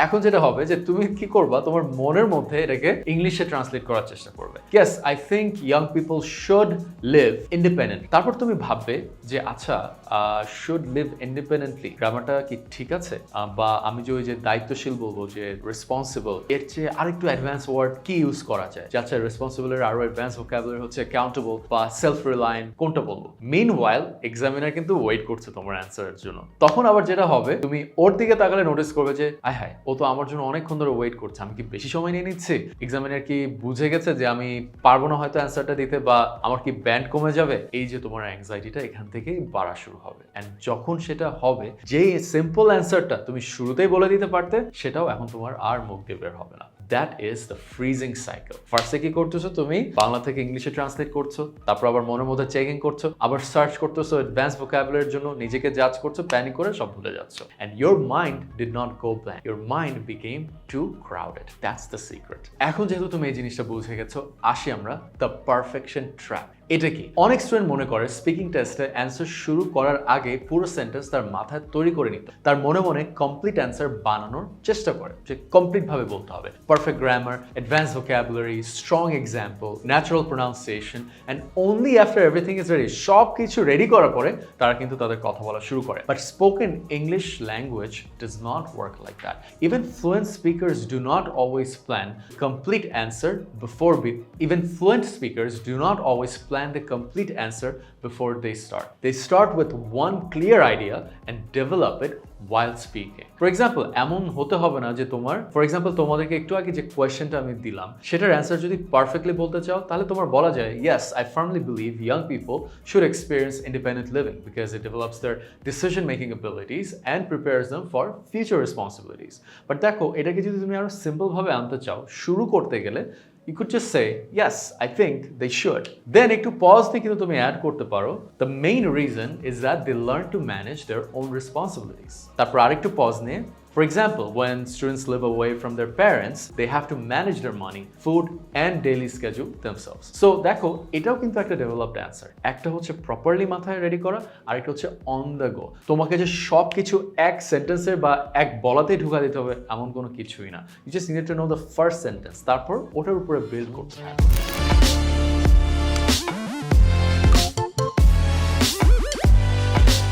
এখন যেটা হবে যে তুমি কি করবা, তোমার মনের মধ্যে এটাকে ইংলিশে ট্রান্সলেট করার চেষ্টা করবে। Yes, I think young people should live independent. তারপর তুমি ভাববে যে আচ্ছা, শুড লিভ ইন্ডিপেন্ডেন্টলি গ্রামারটা কি ঠিক আছে, বা আমি যে ওই যে দায়িত্বশীল বলবো, যে রেসপন্সিবল, এর চেয়ে আরেকটু অ্যাডভান্স ওয়ার্ড কি ইউজ করা যায়, যে আচ্ছা রেসপন্সিবলের আরো অ্যাডভান্স ভোকাবুলারি হচ্ছে অ্যাকাউন্টেবল বা সেলফ রিলায়েন্ট, কোনটা বলবো? মিনওয়াইল এক্সামিনার কিন্তু ওয়েট করছে তোমার অ্যান্সারের জন্য। তখন আবার যেটা হবে, তুমি ওর দিকে তাকালে নোটিস করবে যে আয় হায়, ও তো আমার জন্য অনেকক্ষণ ধরে ওয়েট করছে, আমি কি বেশি সময় নিয়ে নিচ্ছি? এক্সামিনার কি বুঝে গেছে যে আমি পারবো না হয়তো অ্যান্সারটা দিতে, বা আমার কি ব্যান্ড কমে যাবে? এই যে তোমার অ্যাংজাইটিটা এখান থেকেই বাড়া শুরু হবে। এন্ড যখন সেটা হবে, যে সিম্পল অ্যান্সারটা তুমি শুরুতেই বলে দিতে পারতে, সেটাও এখন তোমার আর মুখ দিয়ে বের হবে না। That is the freezing cycle. ফার্স্টে কি করতেছো, তুমি বাংলা থেকে ইংলিশে ট্রান্সলেট করছো, তারপর আবার মনের মধ্যে চেকিং করছো, আবার সার্চ করতেছো অ্যাডভান্স ভোকাবুলারির জন্য, নিজেকে জাজ করছো, প্যানিক করে সব ভুলে যাচ্ছ। And your mind did not go blank, your mind became too crowded. That's the secret. এখন যেহেতু তুমি এই জিনিসটা বুঝে গেছো, আসি আমরা দ্য পারফেকশন ট্র্যাপ। এটা কি? অনেক স্টুডেন্ট মনে করে স্পিকিং টেস্টে অ্যান্সার শুরু করার আগে পুরো সেন্টেন্স তার মাথায় তৈরি করে নিত, তার মনে মনে কমপ্লিট অ্যান্সার বানানোর চেষ্টা করে, যে কমপ্লিট ভাবে বলতে হবে, perfect grammar, advance vocabulary, strong example, natural pronunciation, and only after everything is ready, সব কিছু রেডি করার পরে তারা কিন্তু তাদের কথা বলা শুরু করে। But spoken English language does not work like that. Even fluent speakers do not always plan complete answer before even fluent speakers do not always plan the complete answer before they start. They start with one clear idea and develop it while speaking. For example, এমন হতে হবে না যে তোমাদেরকে একটু আগে যে কোয়েশ্চেনটা আমি দিলাম, সেটার অ্যান্সার যদি পারফেক্টলি বলতে চাও, তাহলে তোমার বলা যায়, yes, I firmly believe young people should experience independent living because it develops their decision-making abilities and prepares them for future responsibilities. But দেখো, এটাকে যদি তুমি আরো সিম্পল ভাবে আনতে চাও, শুরু করতে গেলে you could just say, yes, I think they should. Then একটু pause দিয়ে কিন্তু তুমি add করতে পারো, the main reason is that they learn to manage their own responsibilities. তারপর আরেকটু pause নিয়ে, for example, when students live away from their parents, they have to manage their money, food, and daily schedule themselves. So দেখো, এটাও কিন্তু একটা developed answer. একটা হচ্ছে properly মাথায় রেডি করা, আরেকটা হচ্ছে on the go. তোমাকে যে সব কিছু এক সেন্টেন্সের বা এক বলাতেই ঢুকা দিতে হবে এমন কোনো কিছুই না। You just need to know the first sentence, তারপর ওটার উপরে বিল্ড করতে হবে।